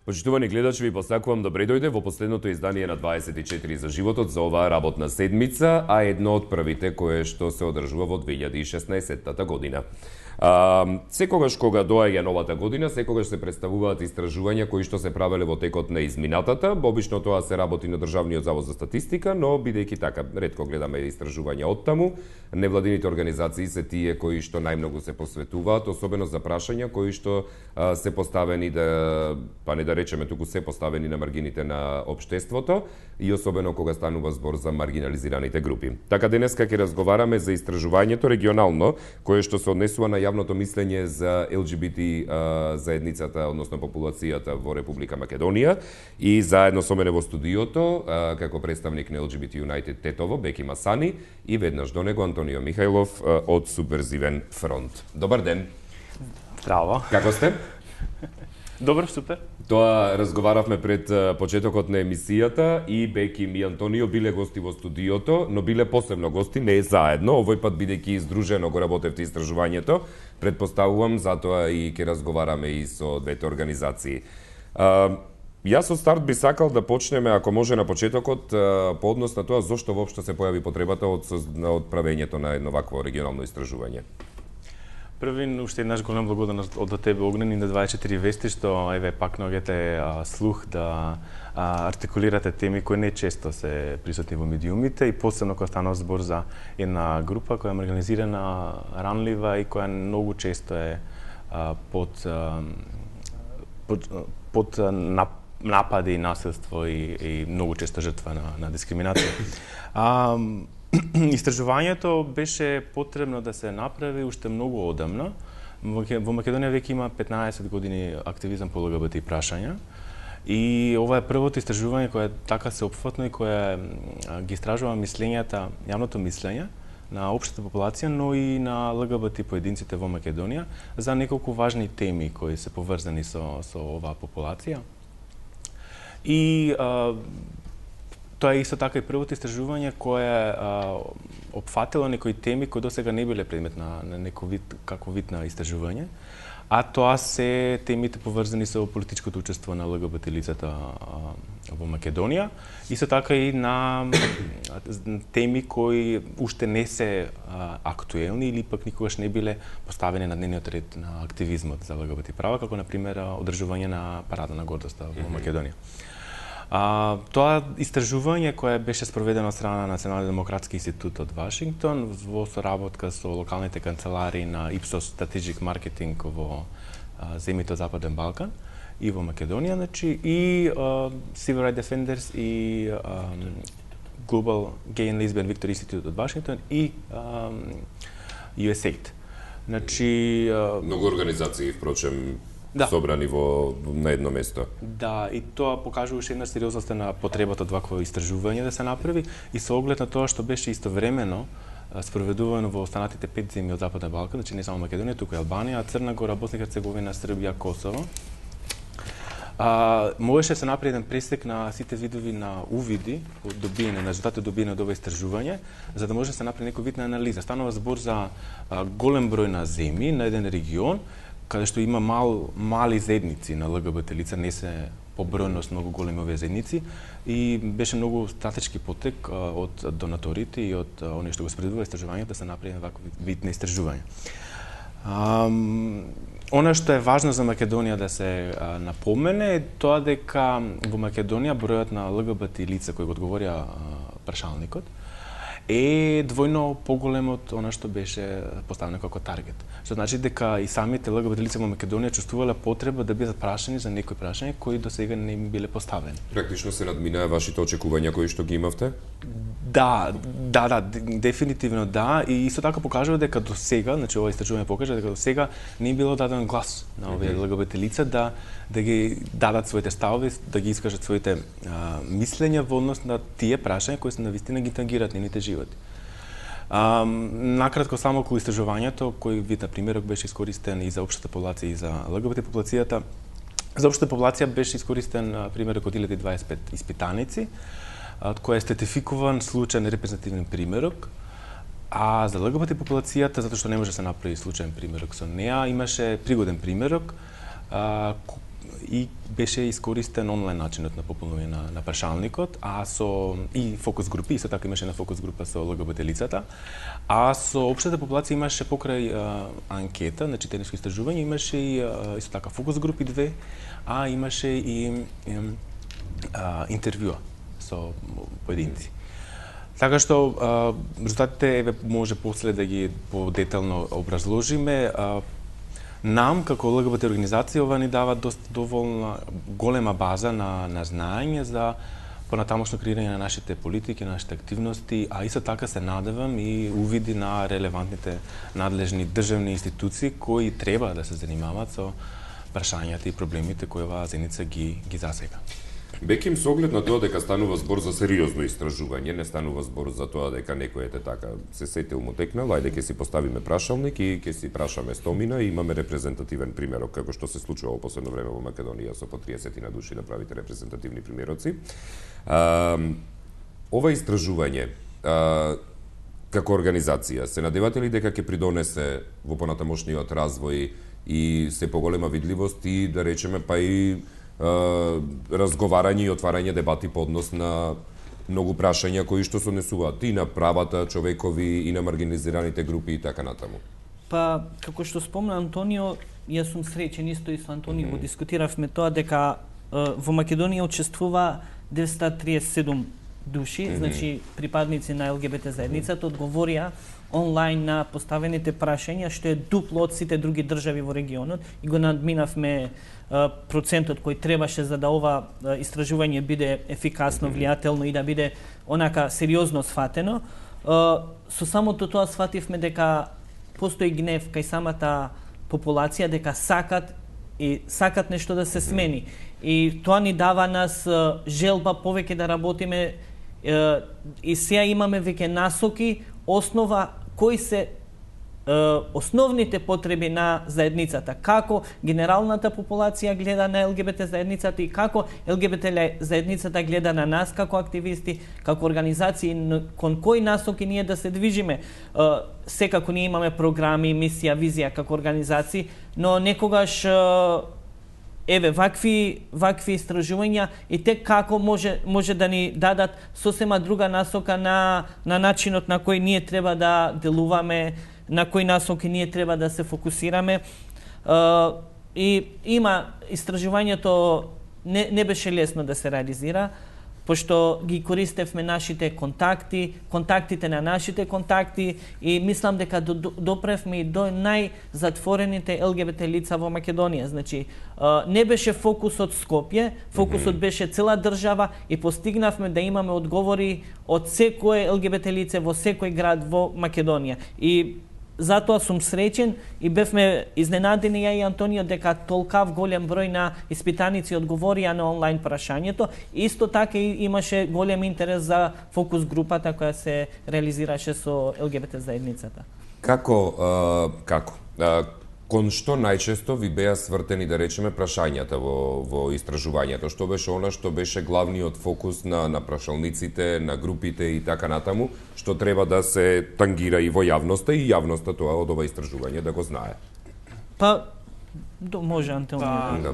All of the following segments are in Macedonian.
Почитувани гледачи, ви посакувам добре дојде во последното издание на 24 за животот за оваа работна седмица, а едно од првите кое што се одржува во 2016 година. Секогаш кога доаѓа новата година, секогаш се представуваат истражувања кои што се правеле во текот на изминатата. Обично тоа се работи на Државниот завод за статистика, но бидејќи така ретко гледаме истражувања од таму, невладините организации се тие кои што најмногу се посветуваат, особено за прашања кои што се поставени па не да речеме туку се поставени на маргините на општеството и особено кога станува збор за маргинализираните групи. Така денеска ќе разговараме за истражувањето регионално кое што се однесува на јавното мислење за ЛГБТ заедницата, односно популацијата во Република Македонија, и заедно со мене во студиото како представник на LGBT United Тетово Беки Масани и веднаш до него Антонио Михајлов од Субверзивен фронт. Добар ден. Здраво. Како сте? Добро, супер. Тоа разговаравме пред почетокот на емисијата и Беки и Антонио биле гости во студиото, но биле посебно гости, не заедно, овој пат бидејќи издружено го работевте истражувањето, предпоставувам затоа и ќе разговараме и со двете организации. Јас од старт би сакал да почнеме, ако може на почетокот, по однос на тоа зошто воопшто се појави потребата од правењето на едно вакво регионално истражување. Први, уште еднаш голем благодарност од тебе, Огнен, и на 24 вести, што еве пак наоѓате слух да артикулирате теми кои не често се присутни во медиумите и посебно кога станува збор за една група која е маргинализирана, ранлива и која многу често е под напади и насилство и многу често жртва на дискриминација. Истражувањето беше потребно да се направи уште многу одамна. Во Македонија веќе има 15 години активизам по ЛГБТ прашања и ова е првото истражување кое така се опфатно и кое ги истражува мислењата, јавното мислење на општата популација, но и на ЛГБТ поединците во Македонија за неколку важни теми кои се поврзани со оваа популација. И тоа е исто така и првото истражување кое опфатило некои теми кои досега не биле предмет на некој вид, како вид на истражување, а тоа се темите поврзани со политичкото учество на ЛГБТ лицата во Македонија, исто така и на теми кои уште не се актуелни или пак никогаш не биле поставени на дневниот ред на активизмот за ЛГБТ права, како например одржување на парада на гордоста во Македонија. Тоа истражување кое беше спроведено од страна на Националниот демократски институт од Вашингтон во соработка со локалните канцеларии на Ipsos Strategic Marketing во земјите од Западен Балкан и во Македонија, значи и Civil Rights Defenders и Global Gay and Lesbian Victory Institute од Вашингтон и USAID. Значи многу организации, впрочем, да, собрани на едно место. Да, и тоа покажува уште една сериозност на потребата од вакво истражување да се направи и со оглед на тоа што беше истовремено спроведувано во останатите 5 земји од Западен Балкан, значи не само Македонија, туку и Албанија, Црна Гора, Босна и Херцеговина, Србија, Косово. Можеше да се направи еден пресек на сите видови на увиди, добиене на резултати добиени од ова истражување, за да може да се направи некој вид на анализа. Станува збор за голем број на земји на еден регион, каде што има мали заедници на ЛГБТ лица, не се по бројност многу големи овие заедници и беше многу стратешки потек од донаторите и од оние што го спредува истражувањето да се направи ваков вид на истражување. Она што е важно за Македонија да се напомене е тоа дека во Македонија бројот на ЛГБТ лица кои го одговорија прашалникот е двојно поголем од она што беше поставено како таргет. Што значи дека и самите ЛГБТ лица во Македонија чувствувале потреба да бидат прашани за некои прашања кои досега не им биле поставени. Практично се надминаа вашите очекувања кои што ги имавте? Да, дефинитивно да, и исто така покажува дека до сега, значи ова истражување покажа дека до сега не било даден глас на овие ЛГБТ лица да ги дадат своите ставови, да ги искажат своите мислења во однос на тие прашања кои се навистина ги тангираат нивните животи. Накратко само околу истражувањето, кој вид на примерок беше искористен и за општата популација и за ЛГБТ популацијата, За општата популација беше искористен примерок од 1025 испитаници, од кој е стратификуван случаен репрезентативен примерок, а за ЛГБТ популацијата, затоа што не може да се направи случаен примерок со неа, имаше пригоден примерок и беше искористен онлайн начинот на пополнување на прашалникот, и фокус групи, исто така имаше на фокус група со ЛГБТ лицата, а со општата популација имаше покрај анкета, значи теренско истражување, имаше и исто така фокус групи 2, а имаше и интервјуа со поединци. Така што резултатите може после да ги подетално образложиме. Нам, како ЛГБТ организација, ова ни дава доволно голема база на знаење за понатамошно креирање на нашите политики, на нашите активности, а исто така се надевам и увиди на релевантните надлежни државни институции кои треба да се занимаваат со прашањата и проблемите кои оваа заедница ги засега. Беким, со оглед на тоа дека станува збор за сериозно истражување, не станува збор за тоа дека некој така се сетил му текнал, ајде ќе си поставиме прашалник и ќе си прашаме 100 мина и имаме репрезентативен примерок, како што се случува во последно време во Македонија со по 30 на души да правите репрезентативни примероци. Ова истражување како организација се надевате ли дека ќе придонесе во понатамошниот развој и се поголема видливост и да речеме па и разговарање и отварање дебати по однос на многу прашања кои што се однесуваат и на правата човекови и на маргинализираните групи и така натаму? Па, како што спомна Антонио, јас сум среќен исто и со Антонио го дискутиравме тоа дека во Македонија учествува 937 души, значи припадници на ЛГБТ заедницата, одговорија онлайн на поставените прашања, што е дупло од сите други држави во регионот и го надминавме процентот кој требаше за да ова истражување биде ефикасно, влијателно и да биде онака сериозно сфатено. Со самото тоа сфативме дека постои гнев кај самата популација, дека сакат нешто да се смени. И тоа ни дава нас желба повеќе да работиме и сега имаме веќе насоки, основа кои се основните потреби на заедницата, како генералната популација гледа на ЛГБТ заедницата и како ЛГБТ заедницата гледа на нас како активисти, како организации, кон кои насоки ние да се движиме. Секако ние имаме програми, мисија, визија како организации, но некогаш вакви истражувања и те како може да ни дадат сосема друга насока на начинот на кој ние треба да делуваме, на кои насоки ние треба да се фокусираме. И има истражувањето не беше лесно да се реализира, пошто ги користевме нашите контактите на нашите контакти и мислам дека допревме и до најзатворените ЛГБТ лица во Македонија. Значи, не беше фокусот Скопје, фокусот беше цела држава и постигнавме да имаме одговори од секое ЛГБТ лице во секој град во Македонија. И затоа сум среќен и бевме изненадени ја и Антонио дека толкав голем број на испитаници одговорија на онлайн прашањето. Исто така имаше голем интерес за фокус групата која се реализираше со ЛГБТ заедницата. Кон што најчесто ви беа свртени, да речеме, прашањата во истражувањето? Што беше она што беше главниот фокус на прашалниците, на групите и така натаму, што треба да се тангира и во јавноста и јавноста тоа од ова истражување да го знае? Па, може Антонио.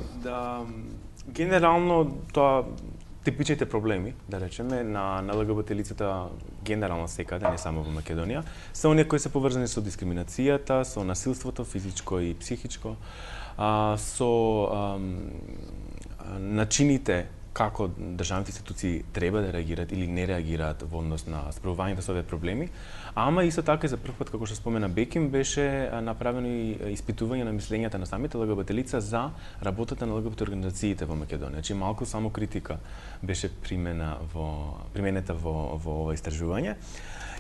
Генерално тоа типичните проблеми, да речеме, на ЛГБТ лицата генерално секаде, не само во Македонија, се оние кои се поврзани со дискриминацијата, со насилството физичко и психичко, со начините како државните институции треба да реагираат или не реагираат во однос на справувањето со овие проблеми, ама исто така и за прв пат, како што спомена Беким, беше направено и испитување на мислењата на самите ЛГБТ лица за работата на ЛГБТ организациите во Македонија. Значи малку само критика беше применета во ова истражување.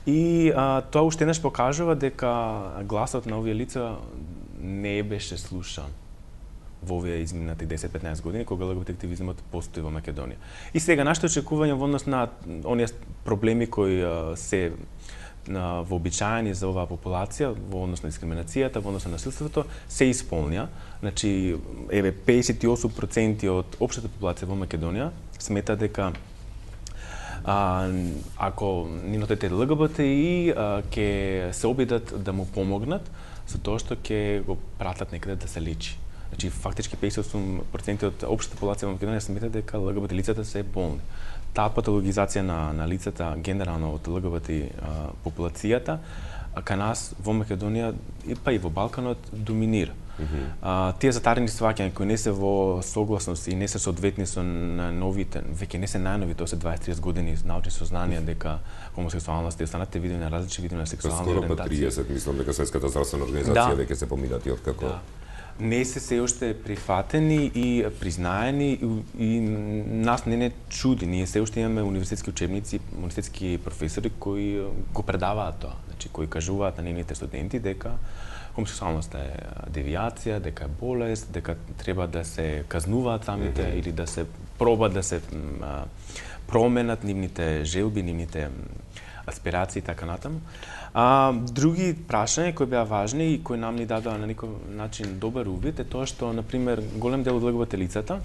И тоа уште еднаш покажува дека гласот на овие лица не беше слушан во овие изминати 10-15 години кога ЛГБТ активизмот постои во Македонија. И сега нашите очекувања во однос на оние проблеми кои се вообичаени за оваа популација во однос на дискриминацијата, во однос на насилството, се исполнија. Значи, 58% од општата популација во Македонија смета дека ако нивното дете ЛГБТИ ќе се обидат да му помогнат со тоа што ќе го пратат некаде да се лечи. Значи, фактички 58% од општата популација во Македонија смета дека ЛГБТ лицата се болни. Таа патологизација на лицата генерално од ЛГБТ популацијата кај нас во Македонија па и во Балканот доминира. Тие затарени сваќања кои не се во согласност и не се соодветни со новите, веќе не се најнови, тоа се 20-30 години научни сознанија дека хомосексуалноста и останатите видови на различни видови на сексуална ориентација. Скоро па 30, мислам дека Светската здравствена организација веќе се поминати откако. Да. Не се уште прифатени и признаени и нас не чуди. Ние се уште имаме универзитетски учебници, универзитетски професори кои го предаваат тоа, значи кои кажуваат на нивните студенти дека хомосексуалноста е девијација, дека е болест, дека треба да се казнуваат самите или да се проба да се променат нивните желби, нивните аспирации и така натаму. Други прашања кои беа важни и кои нам ни дадоа на некој начин добар увид е тоа што, например, голем дел од ЛГБТ лицата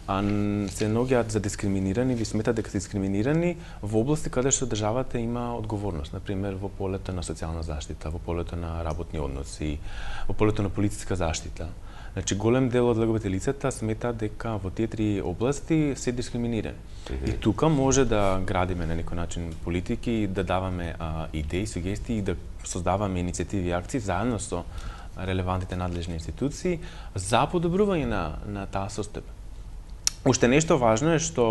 се наоѓаат за дискриминирани или сметат дека се дискриминирани во области каде што државата има одговорност, например во полето на социјална заштита, во полето на работни односи, во полето на полициска заштита. Значи, голем дел од ЛГБТ лицата смета дека во тие три области се дискриминирани. И тука може да градиме на некој начин политики и да даваме идеи, сугестии и да создаваме иницијативи и акции заедно со релевантните надлежни институции за подобрување на таа состојба. Уште нешто важно е што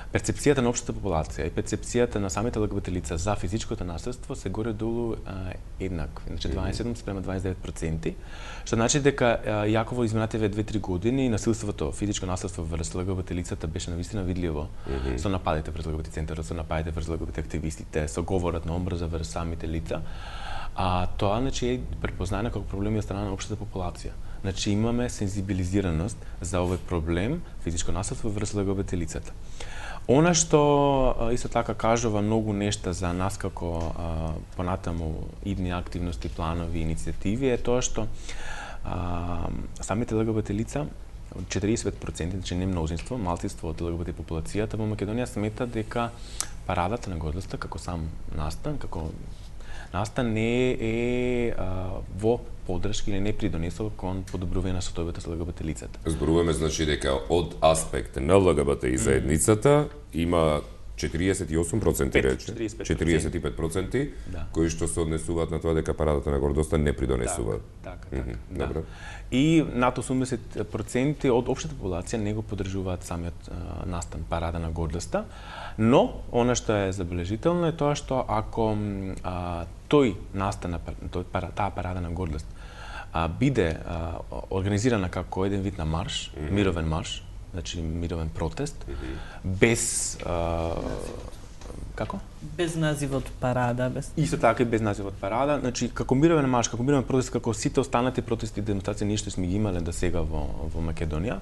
перцепцијата на општата популација и перцепцијата на самите ЛГБТ лица за физичкото насилство се горе-долу еднакви, значи 27 спрема 29%, што значи дека јако во изминативе 2-3 години насилството, физичко насилство врз ЛГБТ лицата беше навистина видливо со нападите врз ЛГБТ центарот, со нападите врз ЛГБТ активистите, со говорот на омрза врз самите лица. Тоа значи е препознаено како проблем од страна на општата популација. Значи имаме сензибилизираност за овој проблем физичко насилство врз ЛГБТ лицата. Она што исто така кажува многу нешта за нас како понатаму идни активности, планови, иницијативи е тоа што самите ЛГБТ лица, 40%, значи не мнозинство, малцинство од ЛГБТ популацијата во Македонија смета дека парадата на гордоста како сам настан, како настан не е во поддршка или не придонесува кон подобрување на состојбата со ЛГБТ лицата. Зборуваме значи дека од аспект на ЛГБТ и заедницата има 48% рече, 45% кои што се однесуваат на тоа дека парадата на гордоста не придонесува. Така. Добро. И над 80% од општата популација не го поддржуваат самиот настан парада на гордоста, но она што е забележително е тоа што ако тој настан, таа парада на гордост биде организирана како еден вид на марш, мировен марш, значи мировен протест, без како? Без називот парада, без. Исто така и без називот парада, значи како мировен марш, како мировен протест, како сите останати протести и демонстрации ние што сме ги имале до сега во Македонија,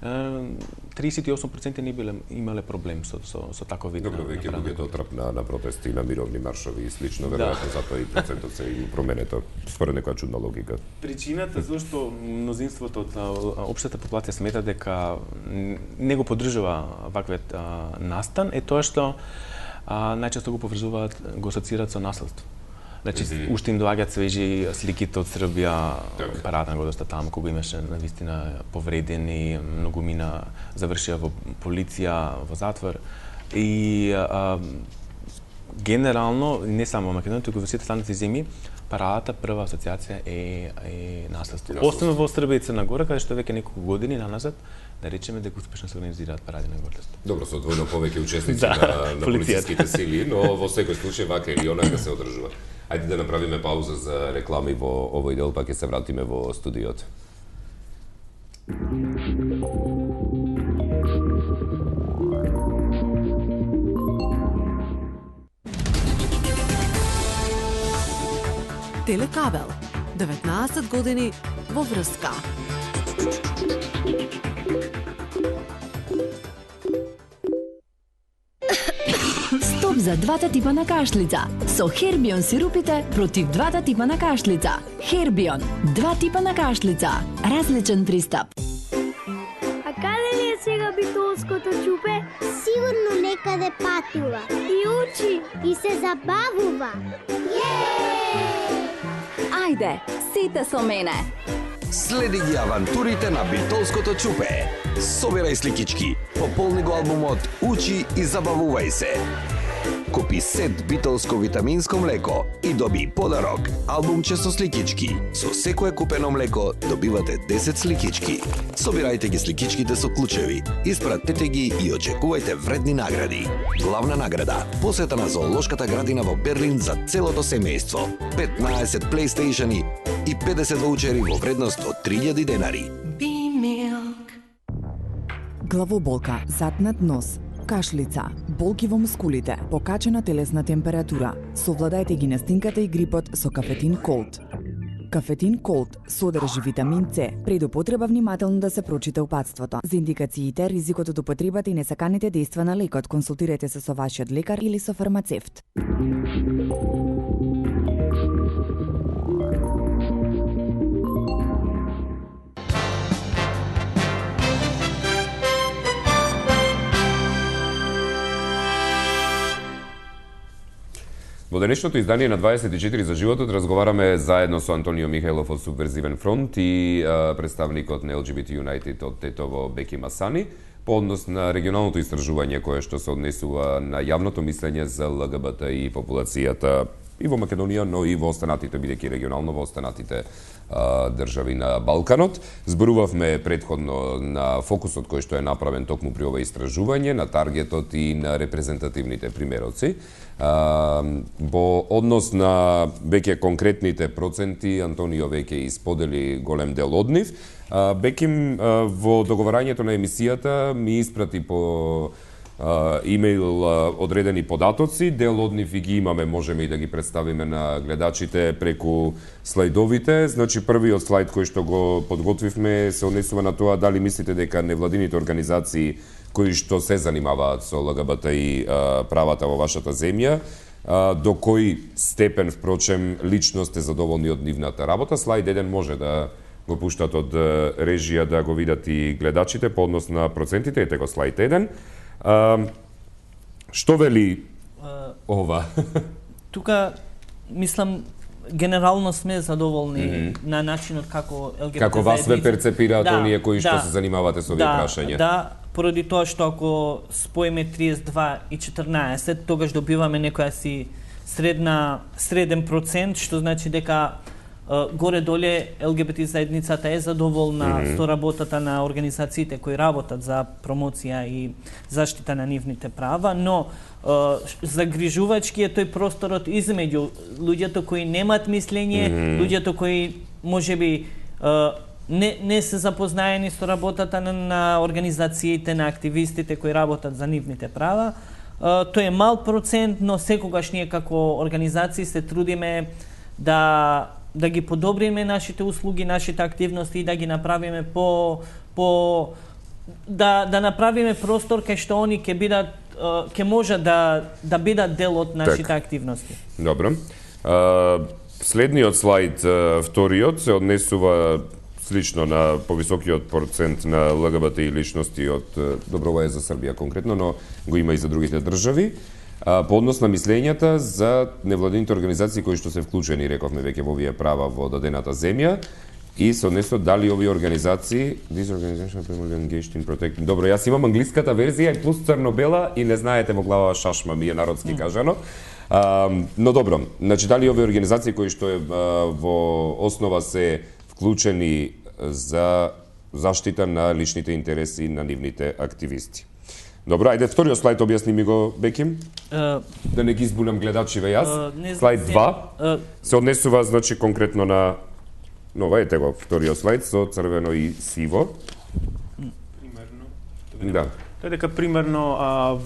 38% не имале проблем со таков вид. Добро, веќе луѓето отрапна на протести, на мировни маршови и слично, веројатно затоа и процентот се и променето, според некоја чудна логика. Причината зашто мнозинството од општата популација смета дека не го поддржува ваквиот настан е тоа што најчесто го поврзуваат, го асоцираат со насилство. Значи, уште им доаѓаат свежи сликите од Србија, парада на гордоста таму, кога имаше навистина повредени, многумина завршија во полиција, во затвор. И генерално, не само во Македонија, туку во сите останати земји, парадата прва асоциација е насилство. Особено во Србија и Црна Гора, каде што веќе неколку години наназад, да речеме дека успешно се организираат паради на гордост. Добро, со двојно повеќе учесници на полициските сили, но во секој случај вака или онака се одржува. Ајде да направиме пауза за реклами во овој дел, па ќе се вратиме во студиото. Телекабел. 19 години во врска. Стоп за двата типа на кашлица. Со Хербион сирупите против двата типа на кашлица. Хербион, два типа на кашлица. Различен пристап. А каде ли е сега битолското чупе? Сигурно некаде патува. И учи, И се забавува. Ајде, сите со мене. Следи ги авантурите на битолското чупе. Собирај сликички, пополни го албумот Учи и забавувај се. Купи сет битолско витаминско млеко и доби подарок албумче со сликички. Со секое купено млеко добивате 10 сликички. Собирајте ги сликичките со клучеви, испратете ги и очекувајте вредни награди. Главна награда – посета на зоолошката градина во Берлин за целото семејство. 15 PlayStation-и и 50 ваучери во вредност од 3000 денари. Главоболка, затнат нос, кашлица, болки во мускулите, покачена телесна температура. Совладајте ги настинката и грипот со кафетин Колд. Кафетин Колд содржи витамин С. Пред употреба внимателно да се прочита упатството. За индикациите, ризикот од употребата и несаканите дејства на лекот, консултирайте се со вашиот лекар или со фармацевт. Во денешното издание на 24 за животот разговараме заедно со Антонио Михајлов од Субверзивен фронт и представникот на LGBT United од Тетово Беки Масани по однос на регионалното истражување кое што се однесува на јавното мислење за ЛГБТ и популацијата и во Македонија, но и во останатите, бидејќи регионално во останатите држави на Балканот. Зборувавме предходно на фокусот кој што е направен токму при ова истражување, на таргетот и на репрезентативните примероци. Во однос на веќе конкретните проценти, Антонио веќе исподели голем дел од нив. Беким во договарањето на емисијата ми испрати по имейл одредени податоци, дел од нив и ги имаме, можеме и да ги представиме на гледачите преку слайдовите. Значи првиот слайд кој што го подготвивме се однесува на тоа дали мислите дека невладините организации кои што се занимаваат со ЛГБТ и правата во вашата земја, до кој степен, впрочем, лично сте задоволни од нивната работа. Слайд 1 може да го пуштат од режија да го видат и гледачите по однос на процентите. Ете го слайд 1. Што вели ова? Тука, мислам, генерално сме задоволни на начинот како ЛГБТ Како вас ве перцепираат оние кои што да, се занимавате со овие прашања? Да, поради тоа што ако споиме 32 и 14, тогаш добиваме некоја си среден процент, што значи дека горе-доле ЛГБТ заедницата е задоволна со работата на организациите кои работат за промоција и заштита на нивните права, но загрижувачки е тој просторот измеѓу луѓето кои немаат мислење, луѓето кои можеби не се запознаени со работата на организациите, на активистите кои работат за нивните права. Тој е мал процент, но секогаш ние како организации се трудиме да ги подобриме нашите услуги, нашите активности и да ги направиме да направиме простор кај што они ќе може да бидат дел од нашите активности. Добро. Следниот слайд, вториот, се однесува слично на повисокиот процент на ЛГБТ и личности од Доброва е за Србија конкретно, но го има и за другите држави. По однос на мислењата за невладините организации кои што се вклучени, рековме веќе во овие права во дадената земја и се однесува дали овие организации This organization engaged in protecting. Добро, јас имам англиската верзија и плюс црно-бела и не знаете во глава шашма ми е народски кажано. Но добро, значи дали овие организации кои што во основа се вклучени за заштита на личните интереси на нивните активисти. Добро, ајде вториот слайд објасни ми го, Беким. Да не ги збунам гледачиве јас. Слайд 2 се однесува значи конкретно на нова, ете го вториот слайд со црвено и сиво. Примерно. Да. Тоа дека примерно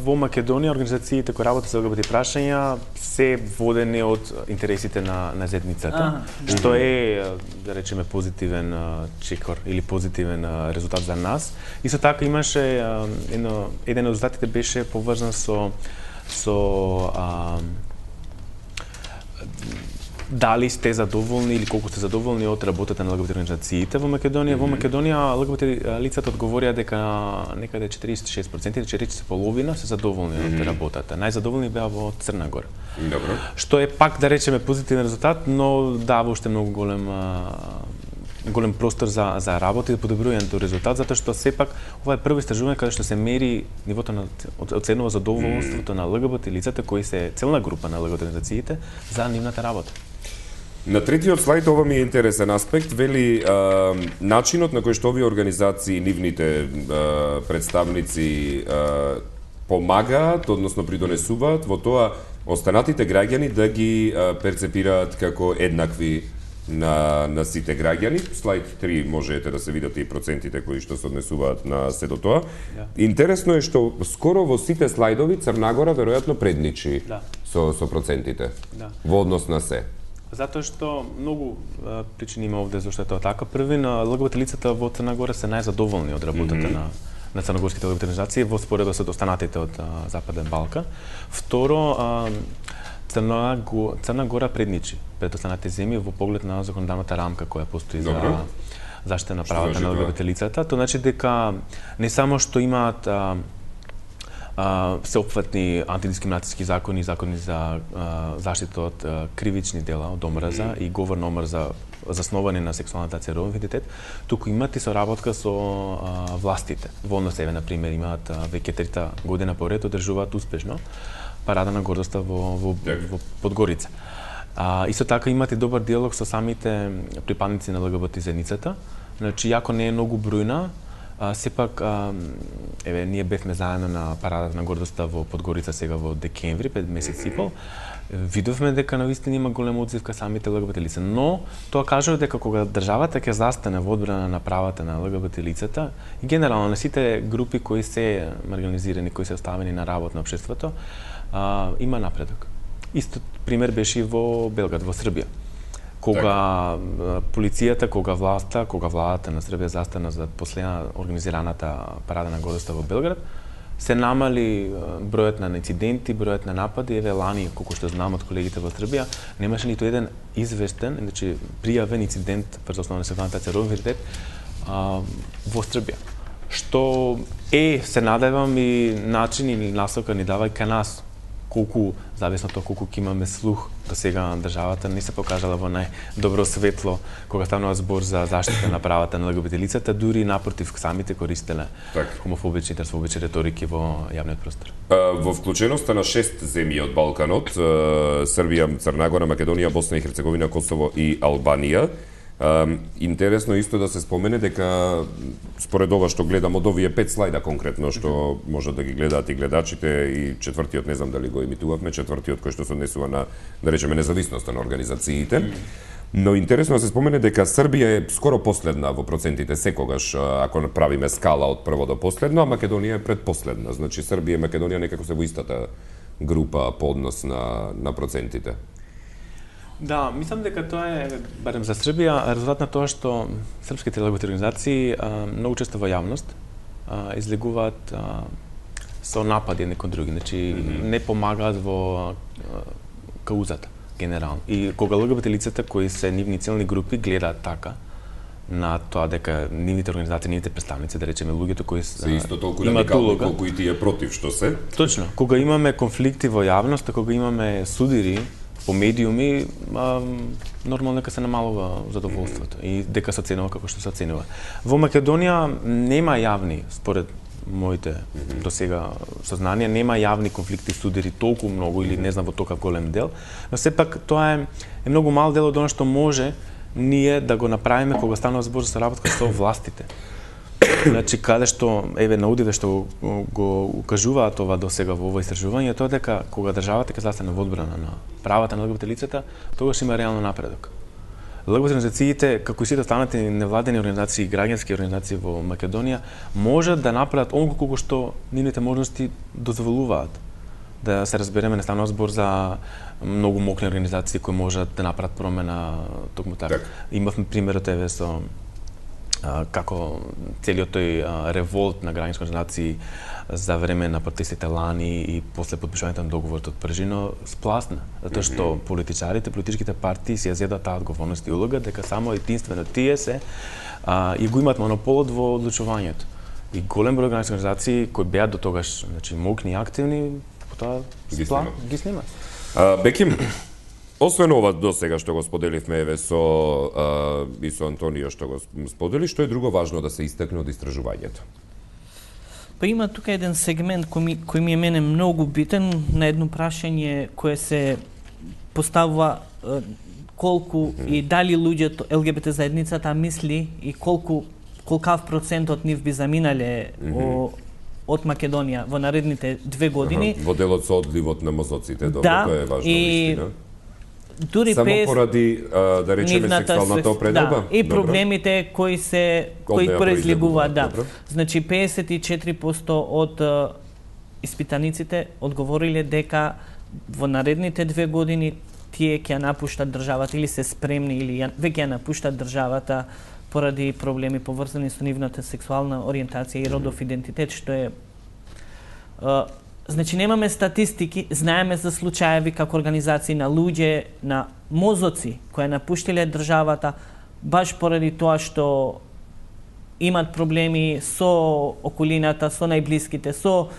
во Македонија организациите кои работат за ЛГБТ прашања се водени од интересите на заедницата, што е да речеме позитивен чекор или позитивен резултат за нас. Исто така имаше еден од резултатите беше поврзан со дали сте задоволни или колку сте задоволни од работата на ЛГБТ организациите во Македонија. Во Македонија ЛГБТ лицата одговорија дека некаде 46% или речиси половина се задоволни од работата. Најзадоволни беа во Црна Гора. Добро. Што е пак да речеме позитивен резултат, но дава уште многу голем простор за работа и подобрување до резултат, затоа што сепак ова е прво истражување каде што се мери нивото на оценува задоволството на ЛГБТ лицата кои се целна група на ЛГБТ организациите за нивната работа. На третиот слайд ова ми е интересен аспект, вели начинот на кој што овие организации, нивните представници помагаат, односно придонесуваат во тоа останатите граѓани да ги перцепираат како еднакви на сите граѓани. Слайд 3 можете да се видите и процентите кои што се однесуваат на сето тоа. Интересно е што скоро во сите слайдови Црна Гора веројатно предничи со процентите во однос на се. Затоа што многу причини има овде зашто е тоа така. Први, на ЛГБТ лицата во Црна Гора се најзадоволни од работата на црногорските ЛГБТ организации во споредба со останатите од Западен Балкан. Второ, Црна Гора предничи пред останатите земји во поглед на законодавната рамка која постои за заштита на правата на ЛГБТ лицата. Тоа значи дека не само што имаат сеопфатни антидискриминацијски закони, закони за заштита од кривични дела, од омрза и говор на омрза засновани на сексуална ориентација и роден идентитет, туку имаат и соработка со властите. Во однос, на пример, имаат веќе трета година поред одржуваат успешно парада на гордоста во Подгорица. Исто така имаат и добар диалог со самите припадници на ЛГБТ заедницата. Значи, јако не е многу бројна, сепак, ние бевме заедно на парадата на гордоста во Подгорица сега во декември, пред месец и пол. Видовме дека навистина има голема одзивка самите ЛГБТ лица, но тоа кажува дека кога државата ќе застане во одбрана на правата на ЛГБТ лицата и генерално на сите групи кои се маргинализирани, кои се оставени на работ на општеството, има напредок. Исто пример беше во Белград, во Србија. Кога полицијата, кога владата на Србија застана за последна организираната парада на гордоста во Белград, се намали бројот на инциденти, бројот на напади. Еве лани, колку што знам од колегите во Србија, немаше ниту еден извештен, значи пријавен инцидент врз основа на сексуална ориентација роден идентитет во Србија. Што се надевам и начин или насока ни дава и кај нас, колку, зависно тоа колку ќе имаме слух, до сега државата не се покажала во најдобро светло кога станува збор за заштита на правата на ЛГБТ лицата, дури напротив самите користеле хомофобични и трансфобични реторики во јавниот простор. Во вклученоста на 6 земји од Балканот, Србија, Црна Гора, Македонија, Босна и Херцеговина, Косово и Албанија, интересно исто да се спомене дека според ова што гледам од овие 5 слайда конкретно што можат да ги гледаат и гледачите, и четвртиот не знам дали го емитувавме, четвртиот кој што се однесува на, да речеме, независноста на организациите. Но интересно да се спомене дека Србија е скоро последна во процентите секогаш, ако правиме скала од прво до последно, а Македонија е предпоследна. Значи Србија и Македонија некако се во истата група по однос на процентите. Да, мислам дека тоа е, барем за Србија, резултат на тоа што српските ЛГБТ организации многу често во јавност излегуваат со напади едни кон други, значи не помагаат во каузата генерално. И кога ЛГБТ лицата кои се нивни целни групи гледаат така на тоа дека нивните организации, нивните представници, да речеме луѓето кои се исто толку радикални колку и тие против што се. Точно, кога имаме конфликти во јавност, кога имаме судири по медиуми, нормално дека се намалува задоволството и дека се оценува како што се оценува. Во Македонија нема јавни, според моите досега сознанија, нема јавни конфликти, судири толку многу или не знам во толку голем дел, но сепак тоа е многу мал дел од она што може ние да го направиме кога станува збор за соработка со властите. Значи, каде што, наудиве што го укажуваат ова до сега во ова истражување, тоа дека кога државата ќе застане во одбрана на правата на ЛГБТ лицата, тогаш има реално напредок. ЛГБТ организациите, како и сите останати невладени организации и граѓански организации во Македонија, можат да направат онолку колку што нивните можности дозволуваат. Да се разбереме, не станува збор за многу мокни организации кои можат да направат промена токму така. Имавме примерот со како целиот тој револт на граѓански организации за време на протестите лани и после подпишувањето на договорот од Пржино спласна, затоа што политичарите, политичките партии си ја зедат таа одговорност и улога дека само единствено тие се и го имаат монополот во одлучувањето. И голем број граѓански организации кои беа до тогаш, значи мокни и активни, потоа ги снима. Беким, освен ова до сега што го споделивме еве и со Антонио што го сподели, што е друго важно да се истакне од истражувањето? Па има тука еден сегмент кој ми е мене многу битен на едно прашање кое се поставува колку и дали луѓето ЛГБТ заедницата мисли и колкав процент од нив би заминале од Македонија во наредните 2 години. Во делот со одливот на мозоците, тоа е важно вистина. Дури само поради да речеме сексуалната определба, и проблемите кои произлегуваат, Значи 54% од испитаниците одговориле дека во наредните 2 години тие ќе напуштат државата или се спремни или веќе ја напуштат државата поради проблеми поврзани со нивната сексуална ориентација и родов идентитет, што е значи немаме статистики, знаеме за случаеви како организации на луѓе, на мозоци кои напуштиле државата баш поради тоа што имат проблеми со околината, со најблиските, со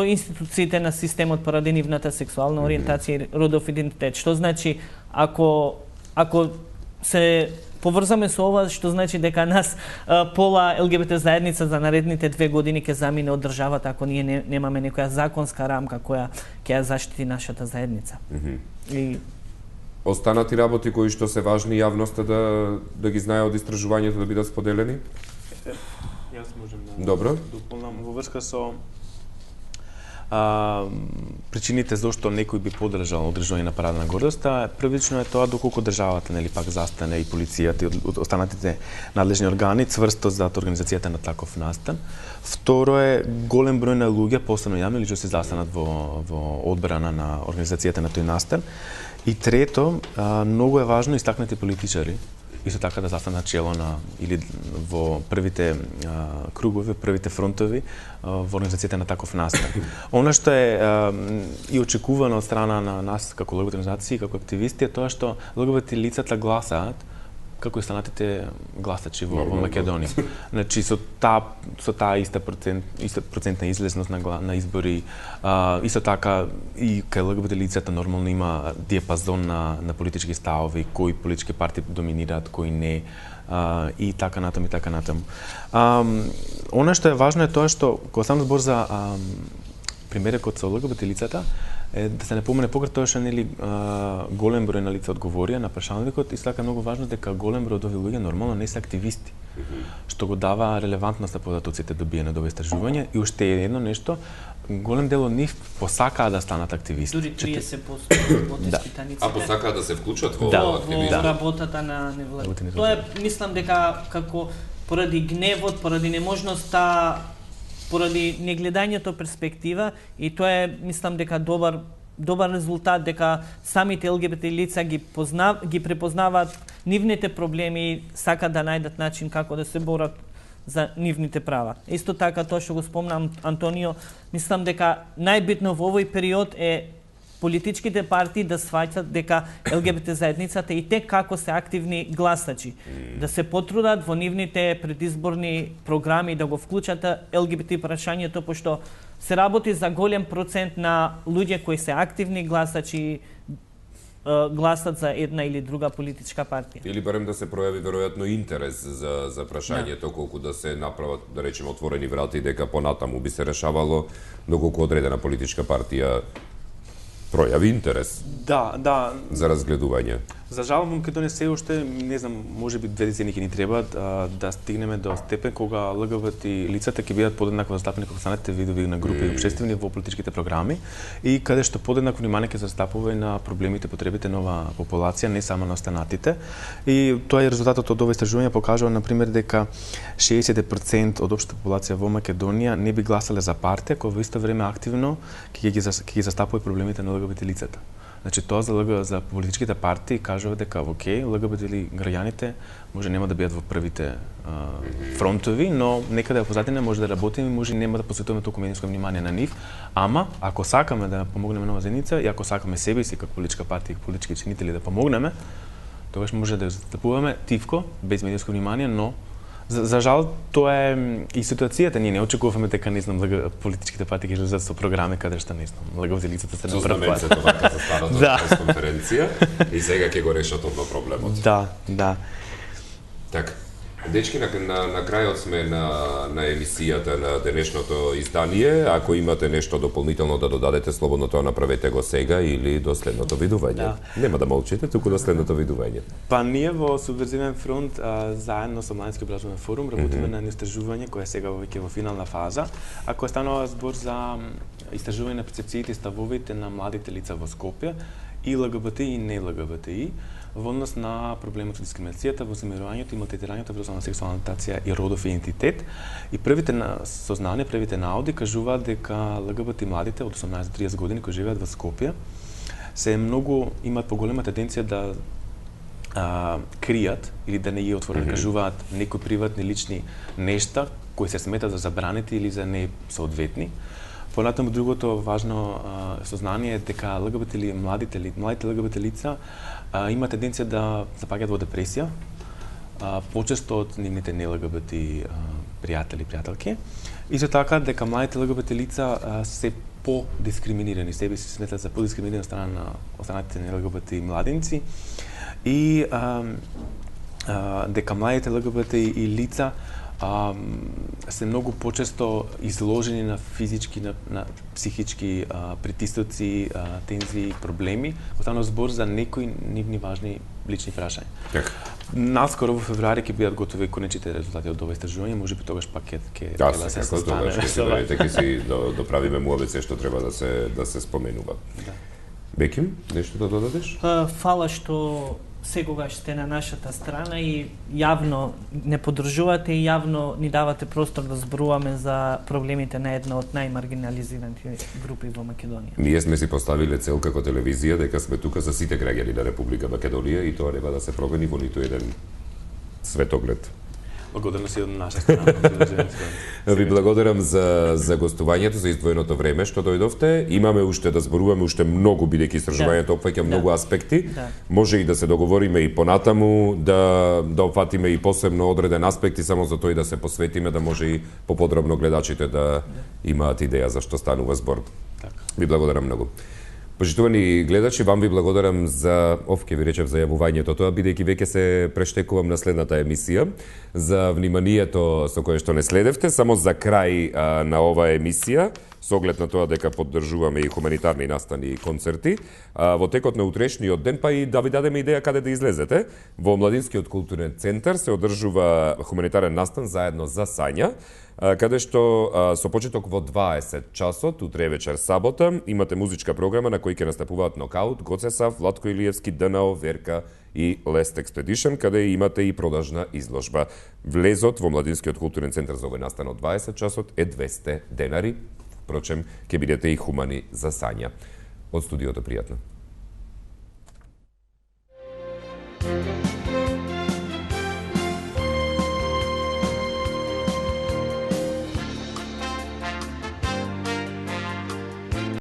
институциите на системот поради нивната сексуална ориентација и родов идентитет. Што значи ако се поврзаме со ова, што значи дека нас пола ЛГБТ заедница за наредните 2 години ќе замине од државата ако ние немаме некоја законска рамка која ќе ја заштити нашата заедница. И останати работи кои што се важни јавноста да ги знае од истражувањето да бидат споделени? Јас можам да дополнам во врска со причините зашто некој би поддржал одржување на парада на гордоста. Првично е тоа доколку државата пак застане и полицијата и останатите надлежни органи цврсто зад организацијата на таков настан. Второ е голем број на луѓе, посебно јавни личности, застанат во одбрана на организацијата на тој настан. И трето, многу е важно истакнати политичари исто така да застанат чело или во првите кругови, првите фронтови во организацијата на таков настан. Она што е и очекувано од страна на нас како ЛГБТ организации, како активисти е тоа што ЛГБТ лицата гласаат како и останатите гласачи во Македонија. Значи со таа иста процентна излезност на избори, исто така и кај ЛГБТ лицата нормално има диапазон на политички ставови, кои политички партии доминираат, кои не, и така натаму. Она што е важно е тоа што кога сам збор за примерот со ЛГБТ лицата, да се не помине покрај тоа што голем број на лица одговорија на прашањето, исто така многу важно дека голем број од овие луѓе нормално не се активисти, што го дава релевантност на податоците добиени од овие истражувања. И уште едно нешто, голем дел од нив посакаа да станат активисти. Дури 30% од испитаниците. Посакаа да се вклучат во активизмот. Во работата на невладите. Тоа е, мислам дека како поради гневот, поради неможноста, поради негледањето перспектива, и тоа е, мислам дека добар резултат, дека самите ЛГБТ лица ги препознаваат нивните проблеми и сакаат да најдат начин како да се борат за нивните права. Исто така тоа што го спомна Антонио, мислам дека најбитно во овој период е политичките партии да сваќаат дека ЛГБТ заедницата и те како се активни гласачи, да се потрудат во нивните предизборни програми да го вклучат ЛГБТ прашањето, пошто се работи за голем процент на луѓе кои се активни гласачи, гласат за една или друга политичка партија. Или барем да се пројави веројатно интерес за прашањето, колку да се направат, да речеме, отворени врати дека понатаму би се решавало, доколку одредена политичка партија пројави интерес. Да. За разгледување. За жал во Македонија се уште, не знам, можеби 2 децени ќе ни требаат да стигнеме до степен кога ЛГБТ лицата ќе бидат подеднакво застапени како останатите видови на групи и општествени во политичките програми и каде што подеднакво внимание ќе застапува и на проблемите, потребите на оваа популација, не само на останатите. И тоа е резултатот од ова истражување покажува на пример дека 60% од општата популација во Македонија не би гласале за партија која во исто време активно ќе ги застапува проблемите на ЛГБТ лицата. Значи тоа за политичките партии кажува дека окей, ЛГБТ или граѓаните може нема да бидат во првите фронтови, но некаде во позадина може да работиме и може нема да посветуваме толку медијско внимание на нив, ама ако сакаме да помогнеме на оваа заедница и ако сакаме себе си како политичка партија и политички чинители да помогнеме, тогаш може да ја застапуваме тивко, без медијско внимание, но за жал тоа е и ситуацијата. Ние не очекуваме дека не знам политичките партии ќе излезат со програми каде што не знам ЛГБТ лицата се на прв план. Вака за станата конференција и сега ќе го решат одно проблемот. Да. Така. Дечки, на крајот сме на емисијата на денешното издание. Ако имате нешто дополнително да додадете, слободно тоа направете го сега или до следното видување. Да. Нема да молчите, туку до следното видување. Па ние во Субверзивен фронт заедно со Младински образовен форум работиме на истражување кое е сега веќе во финална фаза, а кое станува збор за истражување на перцепциите и ставовите на младите лица во Скопје и ЛГБТ и не ЛГБТИ во однос на проблемот со дискриминацијата, воземирањето и малтретирањето врз на сексуална ориентација и родов идентитет. И првите сознания, првите наоди кажуваат дека ЛГБТ младите од 18 до 30 години кои живеат во Скопје се многу имаат поголема тенденција да кријат или да не ги отворат, кажуваат некои приватни лични нешта кои се сметат за забранети или за несоодветни. Понатаму другото важно сознание е дека ЛГБТ или младите ЛГБТ лица има тенденција да запаѓаат во депресија, почесто од нивните не ЛГБТ пријатели, пријателки. Исто така дека младите ЛГБТ лица се по-дискриминирани, себе си сметат за по-дискриминирани страна на останатите не ЛГБТ младинци и дека младите ЛГБТ и лица се многу почесто изложени на физички, на психички притисоци, тензии, проблеми, останува збор за некои нивни важни лични прашања. Наскоро во февруари ќе бидат готови конечните резултати од ова истражување, можеби тогаш пак ќе се состане. Ќе си доправиме муавет се што треба да се споменува. Беким, нешто да додадеш? Фала што секогаш сте на нашата страна и јавно не поддржувате и јавно ни давате простор да зборуваме за проблемите на една од најмаргинализираните групи во Македонија. Ние сме си поставиле цел како телевизија дека сме тука за сите граѓани на Република Македонија и тоа нема да се промени во ниту еден светоглед. Благодарност и од наша страна. Ви благодарам за гостувањето, за издвоеното време што дојдовте. Имаме уште да зборуваме уште многу, бидејќи истражувањето опфаќа многу аспекти. Може и да се договориме и понатаму, да опфатиме и посебно одреден аспект и само за тој да се посветиме, да може и поподробно гледачите да имаат идеја за што станува збор. Ви благодарам многу. Почитувани гледачи, вам ви благодарам за, овке ви речев за јавувањето тоа, бидејќи веќе се прештекувам на следната емисија, за вниманието со кое што не следевте, само за крај на оваа емисија, со оглед на тоа дека поддржуваме и хуманитарни настани и концерти, во текот на утрешниот ден, па и да ви дадеме идеја каде да излезете, во Младинскиот културен центар се одржува хуманитарен настан заедно за Сања, каде што со почеток во 20 часот, утре вечер сабота, имате музичка програма на кој ќе настапуваат Нокаут, Гоце Сав, Владко Илиевски, ДНО, Верка и Last Expedition, каде имате и продажна изложба. Влезот во Младинскиот културен центар за овој настан од 20 часот е 200 денари. Впрочем, ќе бидете и хумани за Сања. Од студиото пријатно.